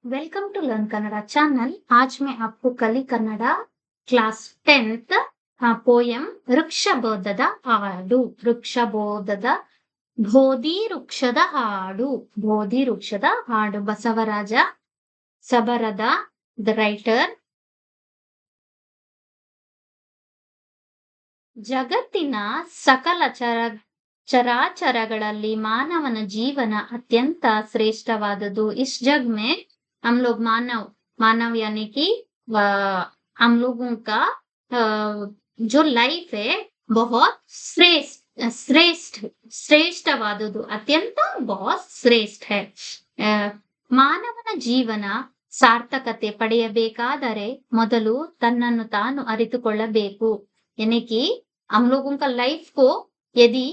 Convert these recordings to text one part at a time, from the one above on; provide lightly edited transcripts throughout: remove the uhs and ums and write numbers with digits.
Welcome to learn Kannada channel. आज मैं आपको कली कन्नड़ा क्लास 10th पोयम ವೃಕ್ಷಬೋಧದ ಹಾಡು ವೃಕ್ಷಬೋಧದ ಬೋಧಿ ವೃಕ್ಷದ ಹಾಡು ಬೋಧಿ ವೃಕ್ಷದ ಹಾಡು ಬಸವರಾಜ ಸಬರದ ದ ರೈಟರ್. ಜಗತ್ತಿನ ಸಕಲ चराचरಗಳಲ್ಲಿ ಮಾನವನ ಜೀವನ अत्यंत श्रेष्ठवादुದು. इस जग में हम लोग मानव यानी कि हम लोगों का जो लाइफ है बहुत श्रेष्ठवादुದು. अत्यंत बहुत श्रेष्ठ है. ಮಾನವನ ಜೀವನ ಸಾರ್ಥಕತೆ ಪಡೆಯಬೇಕಾದರೆ ಮೊದಲು ತನ್ನನ್ನು ತಾನು ಅರಿತುಕೊಳ್ಳಬೇಕು. यानी कि हम लोगों का लाइफ को यदि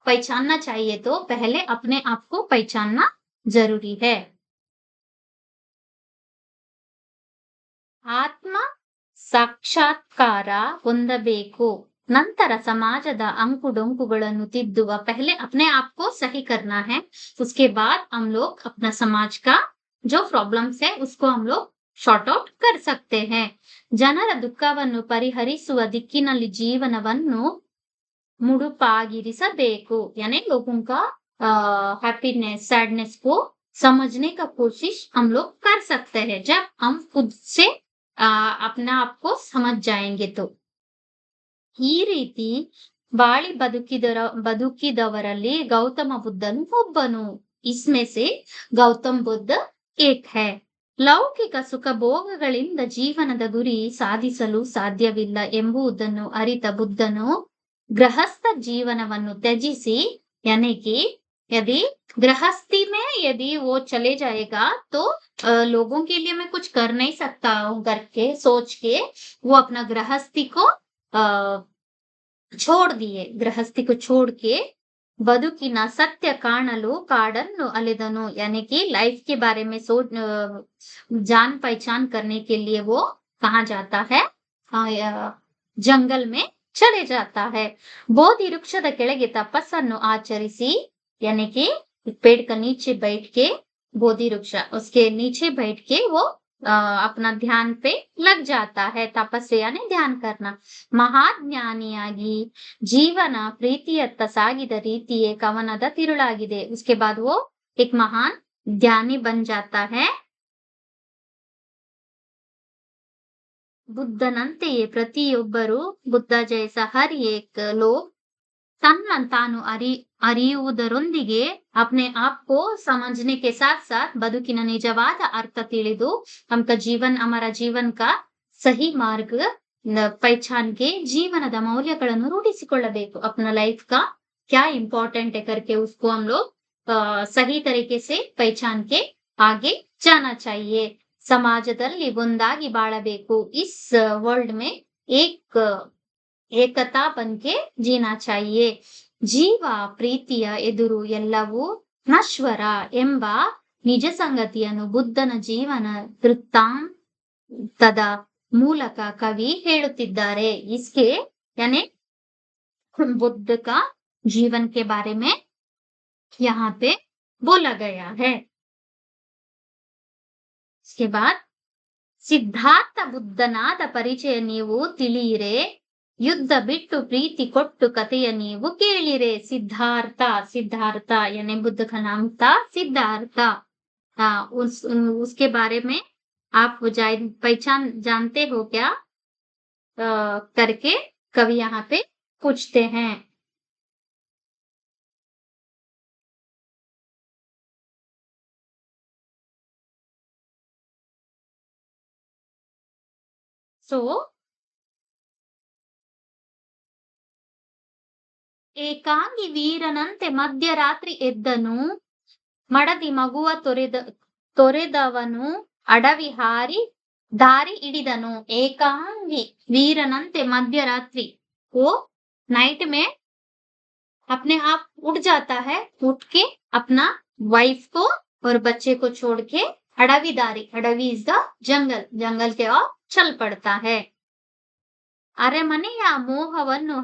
पहचानना चाहिए तो पहले अपने आप को पहचानना जरूरी है. ಆತ್ಮ ಸಾಕ್ಷಾತ್ಕಾರ ಹೊಂದಬೇಕು, ನಂತರ ಸಮಾಜದ ಅಂಕುಡೊಂಕುಗಳನ್ನು ತಿದ್ದುವ. पहले अपने आप को सही करना है, उसके बाद हम लोग अपना समाज का जो प्रॉब्लम्स है उसको हम लोग ಶಾರ್ಟ್ ಔಟ್ कर सकते हैं. ಜನರ ದುಃಖವನ್ನು ಪರಿಹರಿಸುವ ದಿಕ್ಕಿನಲ್ಲಿ ಜೀವನವನ್ನು मुड़ुपागिरिसबेकु. यानी लोगों का हैप्पीनेस सैडनेस को समझने का कोशिश हम लोग कर सकते हैं जब हम खुद से अपना आप को समझ जाएंगे तो. ಈ ರೀತಿ ಬಾಳಿ ಬದುಕಿದವರಲ್ಲಿ ಗೌತಮ ಬುದ್ಧನು ಒಬ್ಬನು. इसमें से गौतम बुद्ध एक है. ಲೌಕಿಕ ಸುಖ ಭೋಗಗಳಿಂದ ಜೀವನದ ಗುರಿ ಸಾಧಿಸಲು ಸಾಧ್ಯವಿಲ್ಲ ಎಂಬುದನ್ನು ಅರಿತ ಬುದ್ಧನು गृहस्थ जीवनವನ್ನು ತ್ಯಜಿಸಿ, यानी कि यदि गृहस्थी में यदि वो चले जाएगा तो लोगों के लिए मैं कुछ कर नहीं सकता हूँ करके सोच के वो अपना गृहस्थी को छोड़ दिए. गृहस्थी को छोड़ के बदुकिನ सत्य ಕಾಣಲು ಕಾಡನ್ನು ಅಲೆದನು. यानी कि लाइफ के बारे में जान पहचान करने के लिए वो कहाँ जाता है, जंगल में चले जाता है. ಬೋಧಿ ವೃಕ್ಷದ ಕೆಳಗೆ ತಪಸ್ಸನ್ನು ಆಚರಿಸಿ, यानी कि पेड़ का नीचे बैठ के बोधि वृक्ष उसके नीचे बैठ के वो अपना ध्यान पे लग जाता है. तपस्से यानी ध्यान करना. ಮಹಾಜ್ಞಾನಿಯಾಗಿ ಜೀವನ ಪ್ರೀತಿಯತ್ತ ಸಾಗಿದ ರೀತಿಯೇ ಕವನದ ತಿರುಳಾಗಿದೆ. उसके बाद वो एक महान ज्ञानी बन जाता है. ಬುದ್ಧನಂತೆಯೇ ಪ್ರತಿಯೊಬ್ಬರು ಬುದ್ಧ ಜೈಸ ಹರ್ ಏಕ್ ಲೋಗ್ ತನ್ನ ತಾನು ಅರಿಯುವುದರೊಂದಿಗೆ अपने आप को समझने के साथ साथ ಬದುಕಿನ ನಿಜವಾದ ಅರ್ಥ ತಿಳಿದು हमारा जीवन का सही मार्ग पहचान के जीवनದ ಮೌಲ್ಯಗಳನ್ನು ರೂಢಿಸಿಕೊಳ್ಳಬೇಕು. अपना लाइफ का क्या इम्पोर्टेंट है करके उसको हम लोग सही तरीके से पहचान के आगे जाना चाहिए. ಸಮಾಜದಲ್ಲಿ ಒಂದಾಗಿ ಬಾಳಬೇಕು. इस वर्ल्ड में एकता बनके जीना चाहिए. ಜೀವ ಪ್ರೀತಿಯ ಎದುರು ಎಲ್ಲವೂ ನಶ್ವರ ಎಂಬ ನಿಜ ಸಂಗತಿಯನ್ನು ಬುದ್ಧನ ಜೀವನ ವೃತ್ತಾಂತದ ಮೂಲಕ ಕವಿ ಹೇಳುತ್ತಿದ್ದಾರೆ. इसके यानी बुद्ध का जीवन के बारे में यहाँ पे बोला गया है. इसके बाद ಸಿದ್ಧಾರ್ಥ ಬುದ್ಧನಾದ ಪರಿಚಯ ನೀವು ತಿಳಿಯಿರೆ, ಯುದ್ಧ ಬಿಟ್ಟು ಪ್ರೀತಿ ಕೊಟ್ಟು ಕಥೆಯ ನೀವು ಕೇಳಿರೆ. सिद्धार्थ यानी बुद्ध का नाम था सिद्धार्थ. उसके बारे में आप पहचान जानते हो क्या करके कवि यहाँ पे पूछते हैं. ಏಕಾಂಗಿ ವೀರನಂತೆ ಮಧ್ಯರಾತ್ರಿ ಎದ್ದನು, ಮಡದಿ ಮಗುವ ತೊರೆದವನು ಅಡವಿ ಹಾರಿ ದಾರಿ ಹಿಡಿದನು. ಏಕಾಂಗಿ वीरनंते मध्यरात्रि वो नाइट में अपने आप उठ जाता है, उठ के अपना वाइफ को और बच्चे को छोड़ के अडवी इज द जंगल के ओर चल पड़ता है. ಅರಮನೆಯ ಮೋಹವನ್ನು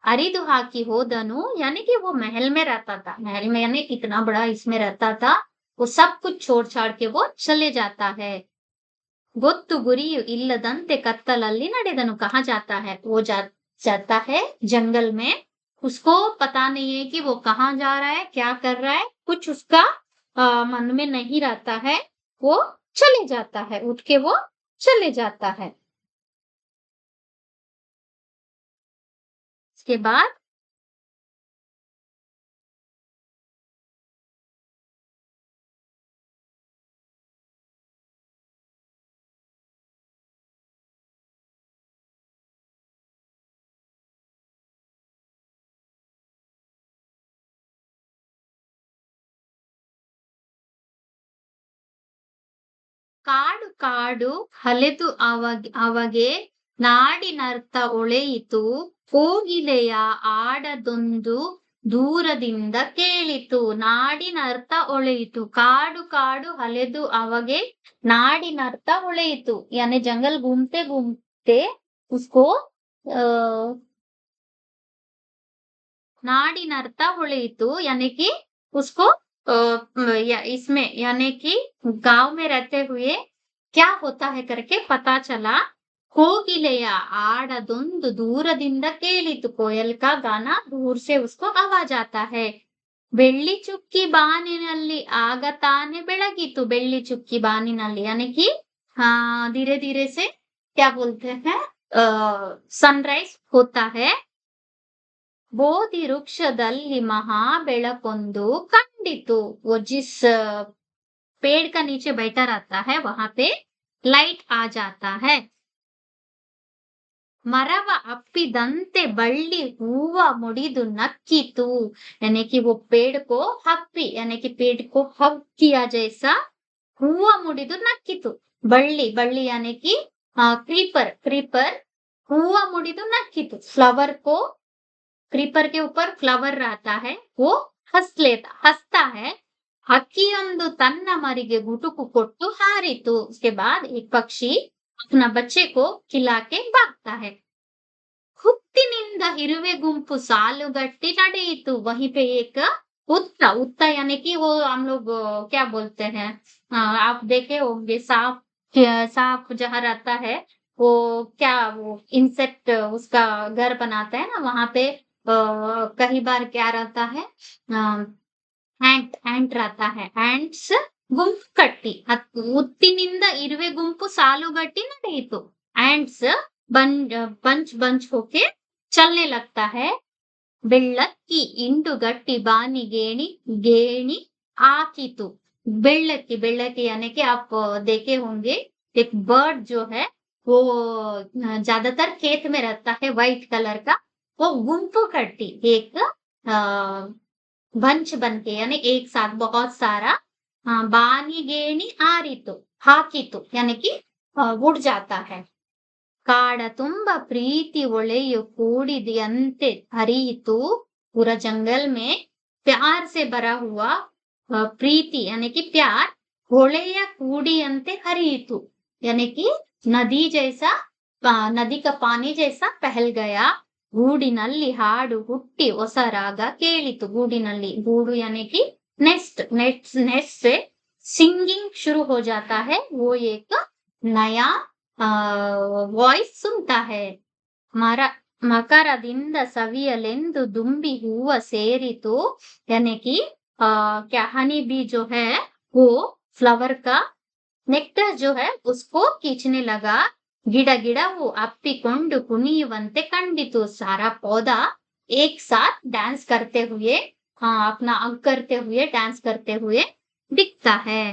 हरिदु हाकी होदनु. यानी कि वो महल में रहता था. महल में यानी इतना बड़ा इसमें रहता था. वो सब कुछ छोड़-छाड़ के वो चले जाता है। ಗೊತ್ತು ಗುರಿಯು ಇಲ್ಲದಂತೆ कत्तलಲ್ಲಿ ನಡೆದನು कहा जाता है वो जाता है जंगल में। उसको पता नहीं है कि वो कहाँ जा रहा है, क्या कर रहा है, कुछ उसका मन में नहीं रहता है। वो चले जाता है, उठ के वो चले जाता है। उसके बाद ಕಾಡು ಕಾಡು ಹಲೆದು ಅವಗೆ ನಾಡಿನರ್ಥ ಒಳೆಯಿತು ಕೋಗಿಲೆಯ ಆಡದೊಂದು ದೂರದಿಂದ ಕೇಳಿತು। ನಾಡಿನರ್ಥ ಒಳೆಯಿತು, ಕಾಡು ಕಾಡು हलेदु ಅವಗೆ नाडिनर्थ ಒಳೆಯಿತು यानी जंगल घूमते घूमते उसको नाडिनर्थ ಒಳೆಯಿತು यानी कि उसको इसमें यानी कि गांव में रहते हुए क्या होता है करके पता चला। ಕೋಗಿಲೆಯ ಆಡದೊಂದು ದೂರದಿಂದ ಕೇಳಿತು, कोयल का गाना दूर से उसको आवाज आता है। ಬೆಳ್ಳಿ ಚುಕ್ಕಿ ಬಾನಿನಲ್ಲಿ ಆಗ ತಾನೆ ಬೆಳಗಿತು, ಬೆಳ್ಳಿ ಚುಕ್ಕಿ ಬಾನಿನಲ್ಲಿ यानी कि धीरे धीरे से क्या बोलते हैं सनराइज होता है। ಬೋಧಿ ವೃಕ್ಷದಲ್ಲಿ ಮಹಾ ಬೆಳಕೊಂದು ಕಂಡಿತು। वो जिस पेड़ का नीचे बैठा रहता है वहां पे लाइट आ जाता है। ಮರವ ಅಪ್ಪಿದಂತೆ ಬಳ್ಳಿ ಹೂವ ಮುಡಿದು ನಕ್ಕಿತು यानी कि वो पेड़ को हप्पी यानी कि पेड़ को हग किया जैसा हुआ मुड़िदु नक्कितु। बಳ್ಳಿ बಳ್ಳಿ यानी कि क्रीपर क्रीपर हुआ मुड़िदु नक्कितु। फ्लावर को क्रीपर के ऊपर फ्लावर रहता है वो हंसता है। हक्कियೊಂದು ತನ್ನ ಮರಿಗೆ ಗುಟುಕು ಕೊಟ್ಟು ಹಾರಿತು। उसके बाद एक पक्षी अपना बच्चे को खिला के भागता है। ಹುತ್ತಿನಿಂದ ಇರುವೆ गुंपु सालुगट्टी ನಡೆಯಿತು। वहीं पे एक उत्ता उत्ता यानी कि वो हम लोग क्या बोलते हैं आप देखे होंगे सांप सांप जहाँ रहता है वो क्या वो इंसेक्ट उसका घर बनाता है ना वहां पे कई बार क्या रहता है एंट रहता है। एंट्स गुंपु कट्टी उत्तिनिंद इरुवे गुंपु सालुगट्टी ನಡೆಯಿತು। एंट्स बंच बंच होके चलने लगता है। ಬೆಳ್ಳಕ್ಕಿ इंडुगट्टी बानी गेणी गेणी आकीतु। बेಳ್ಳಕ್ಕಿ बेಳ್ಳಕ್ಕಿ यानी कि आप देखे होंगे एक बर्ड जो है वो ज्यादातर खेत में रहता है व्हाइट कलर का। वो गुंपु कट्टी एक बंच बन के यानी एक साथ बहुत सारा बानी गेणी आरीतु हाकीतु यानी कि उड़ जाता है। ಕಾಡ ತುಂಬ ಪ್ರೀತಿ ಒಳೆಯು ಕೂಡಿದೆಯಂತೆ ಹರಿಯಿತು। पूरा जंगल में प्यार से भरा हुआ प्रीति यानी कि प्यार ಹೊಳೆಯ ಕೂಡಿಯಂತೆ हरिಯಿತು यानी कि नदी जैसा नदी का पानी जैसा बहल गया। ಗೂಡಿನಲ್ಲಿ ಹಾಡು ಹುಟ್ಟಿ ಹೊಸ ರಾಗ ಕೇಳಿತು। ಗೂಡಿನಲ್ಲಿ गूडू यानी कि नेस्ट नेस्ट नेस्ट से सिंगिंग शुरू हो जाता है। वो एक नया वॉइस सुनता है। ಮಕರದಿಂದ ಸವಿಯಲೆಂದು ದುಂಬಿ ಹೂವ ಸೇರಿತು यानी कि क्या हनी बी जो है वो फ्लावर का नेक्टर जो है उसको खींचने लगा। गिಡ ಗಿಡವು ಅಪ್ಪಿಕೊಂಡು ಕುಣಿಯುವಂತೆ ಕಂಡಿತು। सारा पौधा एक साथ डांस करते हुए अपना अंग करते हुए डांस करते हुए दिखता है।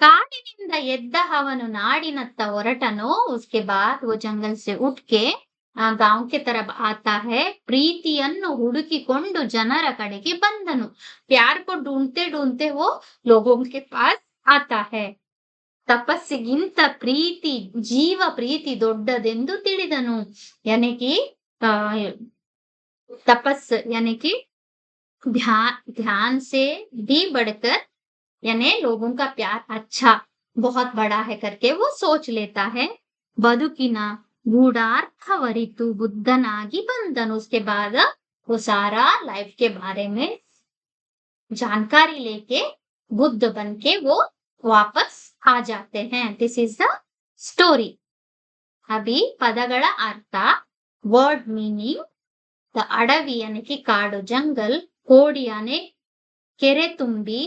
ಕಾಡಿನಿಂದ ಎದ್ದ ಅವನು ನಾಡಿನತ್ತ ಹೊರಟನು। उसके बाद वो जंगल से उठ के गांव के तरफ आता है। ಪ್ರೀತಿಯನ್ನು ಹುಡುಕಿಕೊಂಡು ಜನರ ಕಡೆಗೆ ಬಂದನು। प्यार को ढूंढते ढूंढते वो लोगों के पास आता है। ತಪಸ್ಸಿಗಿಂತ ಪ್ರೀತಿ ಜೀವ ಪ್ರೀತಿ ದೊಡ್ಡದೆಂದು ತಿಳಿದನು यानी कि तपस यानी कि ध्यान से भी बढ़कर यानी लोगों का प्यार अच्छा बहुत बड़ा है करके वो सोच लेता है। ಬದುಕಿನ ಗೂಢಾರ್ಥವರಿತು ಬುದ್ಧನಾಗಿ ಬಂದನು। उसके बाद वो सारा लाइफ के बारे में जानकारी लेके बुद्ध बन के वो वापस आ जाते हैं। This is the story. अभी पदಗಳ ಅರ್ಥ, ವರ್ಡ್ ಮೀನಿಂಗ್, ದ ಅಡವಿ यानी ಕಾಡು जंगल, कोड़ी यानी केरे तुम्बी,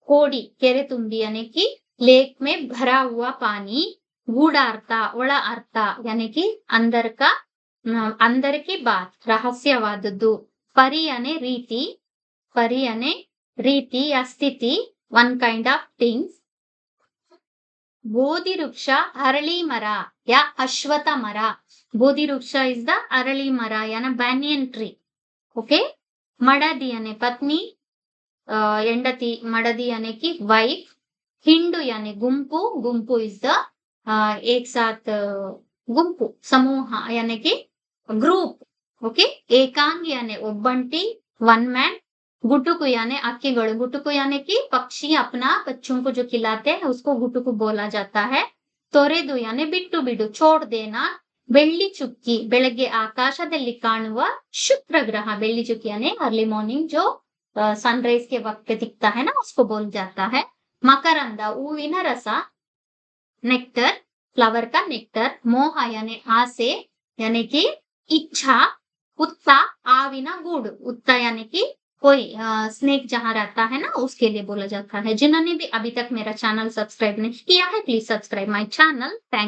कोड़ी केरे तुम्बी यानी कि लेक में भरा हुआ पानी, गूढ़ार्थ ಒಳ ಅರ್ಥ यानी कि अंदर का अंदर की बात रहस्यवादದ್ದು, परी यानी रीति, परी यानी रीति या स्थिति, one kind of things, ಬೋಧಿ ವೃಕ್ಷ ಅರಳಿ ಮರ या ಅಶ್ವತ್ಥ ಮರ, ಬೋಧಿ ವೃಕ್ಷ इज द अरली मरा यानी banyan tree, ओके। मडदी यानी पत्नी, ಹೆಂಡತಿ मडदी यानी कि वाइफ, हिंडू यानी गुंपु, गुंपु इज द एक साथ गुंपु समूह यानी कि ग्रुप, ओके। एकांगी यानी ಒಬ್ಬಂಟಿ, वन मैन, गुटुकु यानी अक्कीगळु, गुटुकु यानी कि पक्षी अपना बच्चों को जो खिलाते हैं उसको गुटुकु बोला जाता है। ತೊರೆದು यानी ಬಿಟ್ಟು ಬಿಡು, छोड़ देना। ಬೆಳ್ಳಿ ಚುಕ್ಕಿ, ಬೆಳಗ್ಗೆ ಆಕಾಶದಲ್ಲಿ ಕಾಣುವ ಶುಕ್ರ ಗ್ರಹ, ಬೆಳ್ಳಿ ಚುಕ್ಕಿ यानी अर्ली मॉर्निंग जो सनराइज के वक्त पे दिखता है ना, उसको बोल जाता है। मकरंद हूविನ रस, नेक्टर फ्लावर का नेक्टर। मोह यानी आसे यानी कि इच्छा। उत्ता आविना गूड, उत्ता यानी कि कोई स्नेक जहां रहता है ना उसके लिए बोला जाता है। जिन्होंने भी अभी तक मेरा चैनल सब्सक्राइब नहीं किया है please subscribe my channel. Thank